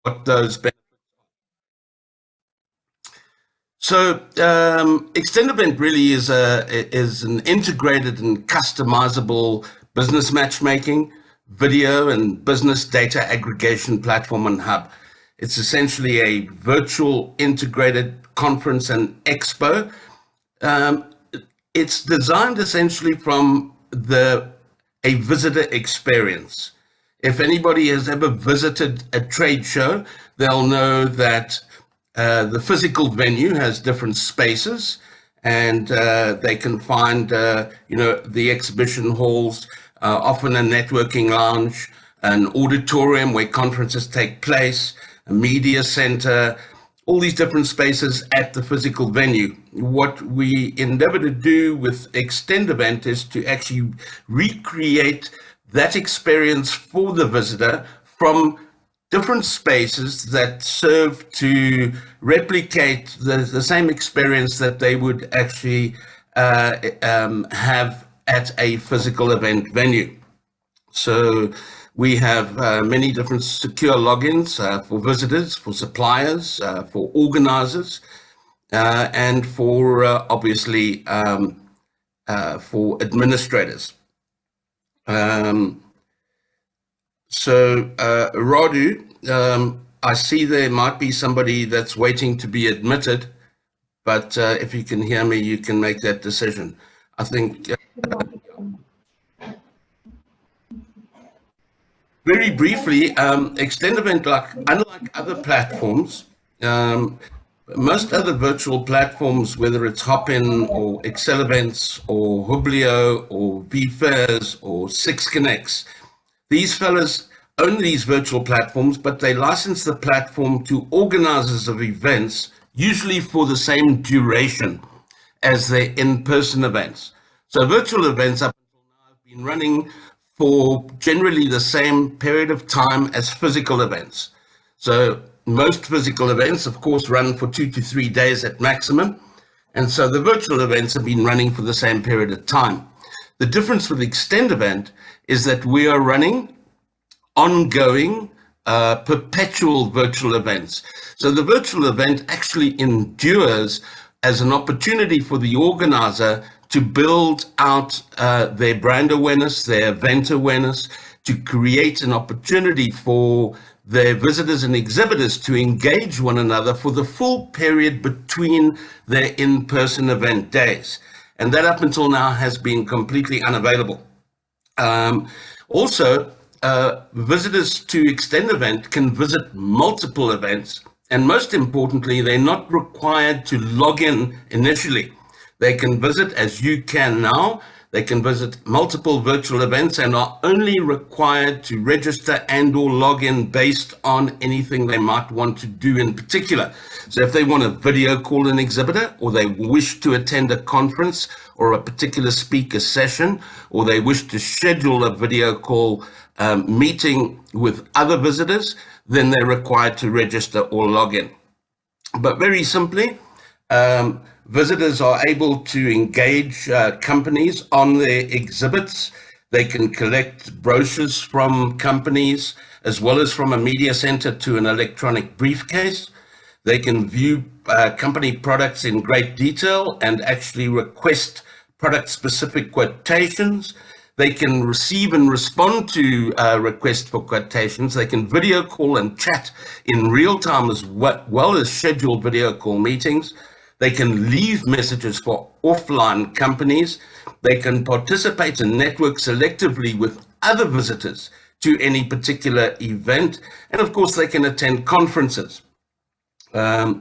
what those benefits. So Xtendevent really is an integrated and customizable business matchmaking, video and business data aggregation platform and hub. It's essentially a virtual integrated conference and expo. Um, it's designed essentially from a visitor experience. If anybody has ever visited a trade show, they'll know that the physical venue has different spaces, and they can find, the exhibition halls, often a networking lounge, an auditorium where conferences take place, a media center, all these different spaces at the physical venue. What we endeavor to do with Xtendevent is to actually recreate that experience for the visitor from different spaces that serve to replicate the same experience that they would actually have at a physical event venue. So we have many different secure logins for visitors, for suppliers, for organizers, and for obviously for administrators. Radu, I see there might be somebody that's waiting to be admitted, but if you can hear me, you can make that decision. I think very briefly, Xtendevent, unlike other platforms, most other virtual platforms, whether it's Hopin or Xtendevent or Hublio or vFairs or Six Connects, these fellas own these virtual platforms, but they license the platform to organizers of events, usually for the same duration as their in-person events. So virtual events up until now have been running for generally the same period of time as physical events. So most physical events, of course, run for 2 to 3 days at maximum. And so the virtual events have been running for the same period of time. The difference with Xtendevent is that we are running ongoing, perpetual virtual events. So the virtual event actually endures as an opportunity for the organizer to build out their brand awareness, their event awareness, to create an opportunity for their visitors and exhibitors to engage one another for the full period between their in-person event days. And that up until now has been completely unavailable. Also, visitors to Xtendevent can visit multiple events, and most importantly, they're not required to log in initially. They can visit, as you can now, they can visit multiple virtual events and are only required to register and or log in based on anything they might want to do in particular. So if they want to video call an exhibitor, or they wish to attend a conference or a particular speaker session, or they wish to schedule a video call meeting with other visitors, then they're required to register or log in. But very simply, visitors are able to engage companies on their exhibits. They can collect brochures from companies, as well as from a media center to an electronic briefcase. They can view company products in great detail and actually request product-specific quotations. They can receive and respond to requests for quotations. They can video call and chat in real time, as well as schedule video call meetings. They can leave messages for offline companies. They can participate and network selectively with other visitors to any particular event. And of course, they can attend conferences. And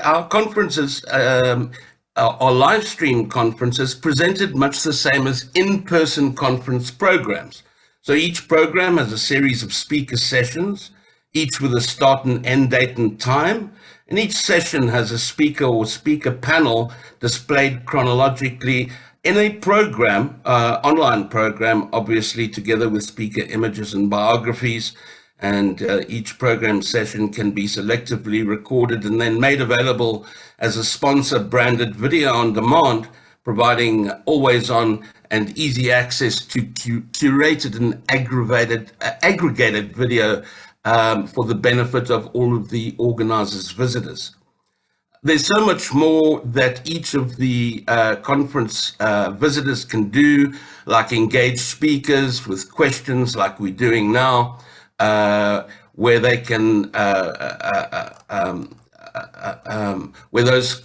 our conferences are live stream conferences presented much the same as in-person conference programs. So each program has a series of speaker sessions, each with a start and end date and time. And each session has a speaker or speaker panel displayed chronologically in a program, online program, obviously together with speaker images and biographies. And each program session can be selectively recorded and then made available as a sponsor branded video on demand, providing always on and easy access to curated and aggregated video for the benefit of all of the organizers' visitors. There's so much more that each of the conference visitors can do, like engage speakers with questions like we're doing now, where they can, where those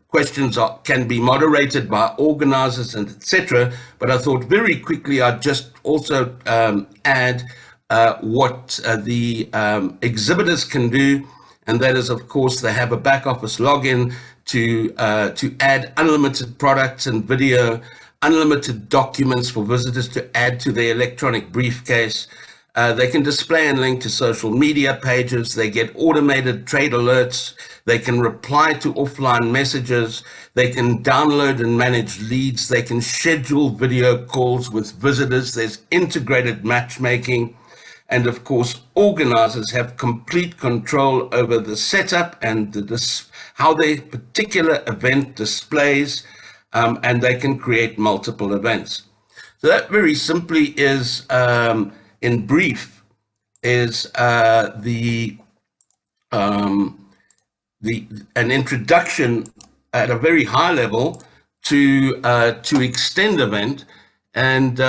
questions can be moderated by organizers and etc. But I thought very quickly I'd just also add what the exhibitors can do, and that is, of course, they have a back office login to add unlimited products and video, unlimited documents for visitors to add to their electronic briefcase. They can display and link to social media pages. They get automated trade alerts. They can reply to offline messages. They can download and manage leads. They can schedule video calls with visitors. There's integrated matchmaking. And of course, organizers have complete control over the setup and how their particular event displays, and they can create multiple events. So that very simply is, in brief, is an introduction at a very high level to Xtendevent. And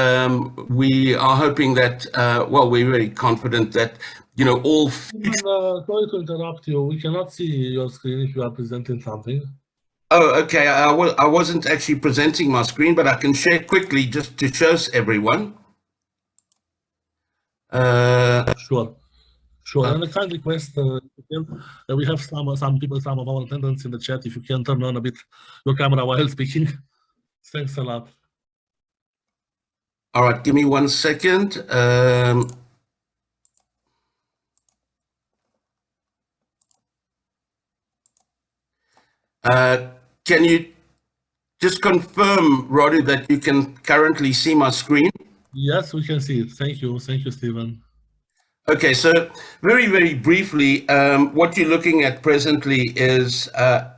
we are hoping that, well, we're very confident that, all future... Sorry to interrupt you. We cannot see your screen if you are presenting something. Oh, okay. I wasn't actually presenting my screen, but I can share quickly just to show everyone. Sure. And a kind request, we have some people, some of our attendants in the chat. If you can turn on a bit your camera while speaking. Thanks a lot. All right, give me 1 second. Can you just confirm, Roddy, that you can currently see my screen? Yes, we can see it. Thank you, Stephen. Okay, so very, very briefly, what you're looking at presently is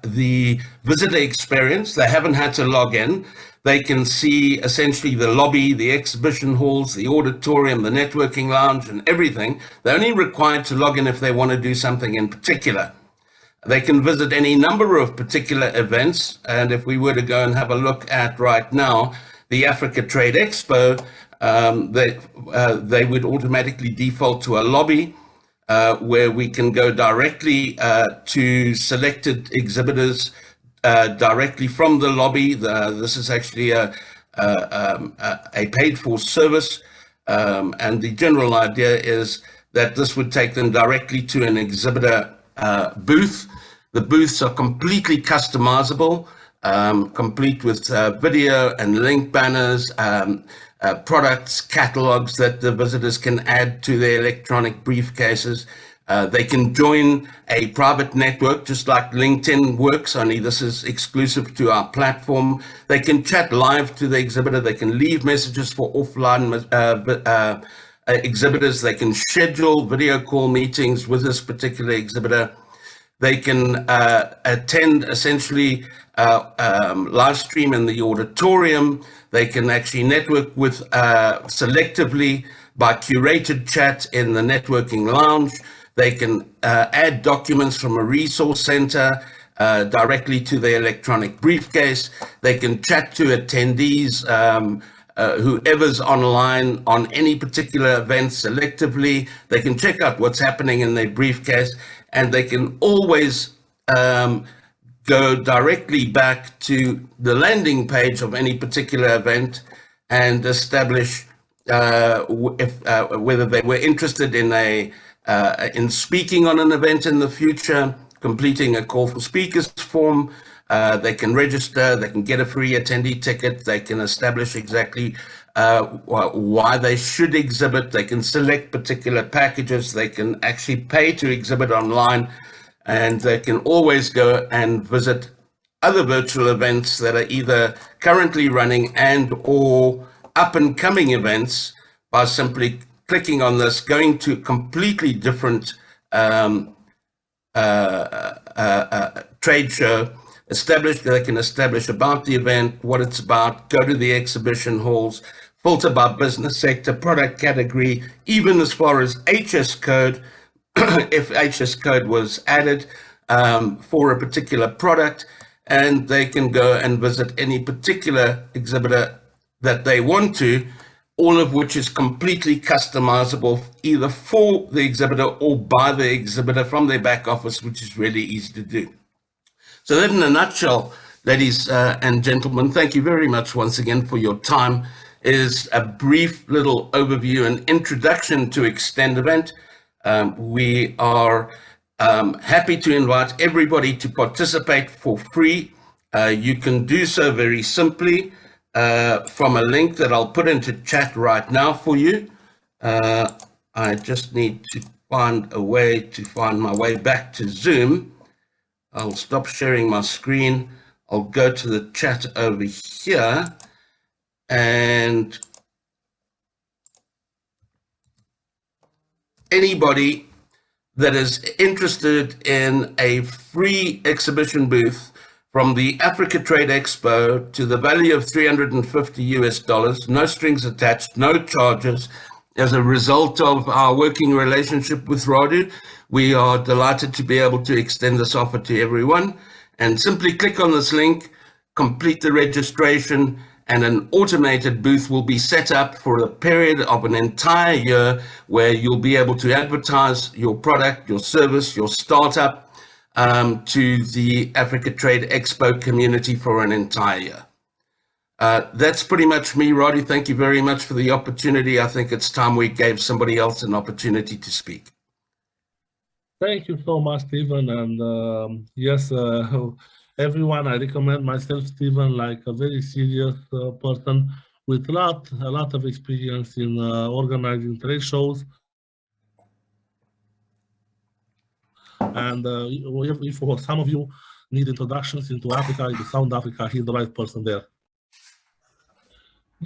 the visitor experience. They haven't had to log in. They can see essentially the lobby, the exhibition halls, the auditorium, the networking lounge, and everything. They're only required to log in if they want to do something in particular. They can visit any number of particular events. And if we were to go and have a look at right now, the Africa Trade Expo, they would automatically default to a lobby where we can go directly to selected exhibitors directly from the lobby. This is actually a paid-for service, and the general idea is that this would take them directly to an exhibitor booth. The booths are completely customizable, complete with video and link banners, products, catalogs that the visitors can add to their electronic briefcases. They can join a private network, just like LinkedIn works, only this is exclusive to our platform. They can chat live to the exhibitor. They can leave messages for offline exhibitors. They can schedule video call meetings with this particular exhibitor. They can attend essentially live stream in the auditorium. They can actually network with selectively by curated chat in the networking lounge. They can add documents from a resource center directly to their electronic briefcase. They can chat to attendees, whoever's online on any particular event selectively. They can check out what's happening in their briefcase, and they can always go directly back to the landing page of any particular event and establish whether they were interested in speaking on an event in the future, completing a call for speakers form. They can register, they can get a free attendee ticket, they can establish exactly why they should exhibit, they can select particular packages, they can actually pay to exhibit online, and they can always go and visit other virtual events that are either currently running and or up and coming events by simply clicking on this, going to a completely different trade show, they can establish about the event, what it's about, go to the exhibition halls, filter by business sector, product category, even as far as HS code, FHS code was added for a particular product, and they can go and visit any particular exhibitor that they want to, all of which is completely customizable either for the exhibitor or by the exhibitor from their back office, which is really easy to do. So that in a nutshell, ladies and gentlemen, thank you very much once again for your time, is a brief little overview and introduction to Xtendevent. We are happy to invite everybody to participate for free. You can do so very simply from a link that I'll put into chat right now for you. I just need to find a way to find my way back to Zoom. I'll stop sharing my screen. I'll go to the chat over here, and anybody that is interested in a free exhibition booth from the Africa Trade Expo to the value of $350 US, no strings attached, no charges. As a result of our working relationship with Radu, we are delighted to be able to extend this offer to everyone. And simply click on this link, complete the registration, and an automated booth will be set up for a period of an entire year where you'll be able to advertise your product, your service, your startup to the Africa Trade Expo community for an entire year. That's pretty much me, Roddy. Thank you very much for the opportunity. I think it's time we gave somebody else an opportunity to speak. Thank you so much, Stephen. And yes, everyone, I recommend myself, Stephen, like a very serious person with a lot of experience in organizing trade shows. And if some of you need introductions into Africa, into South Africa, he's the right person there.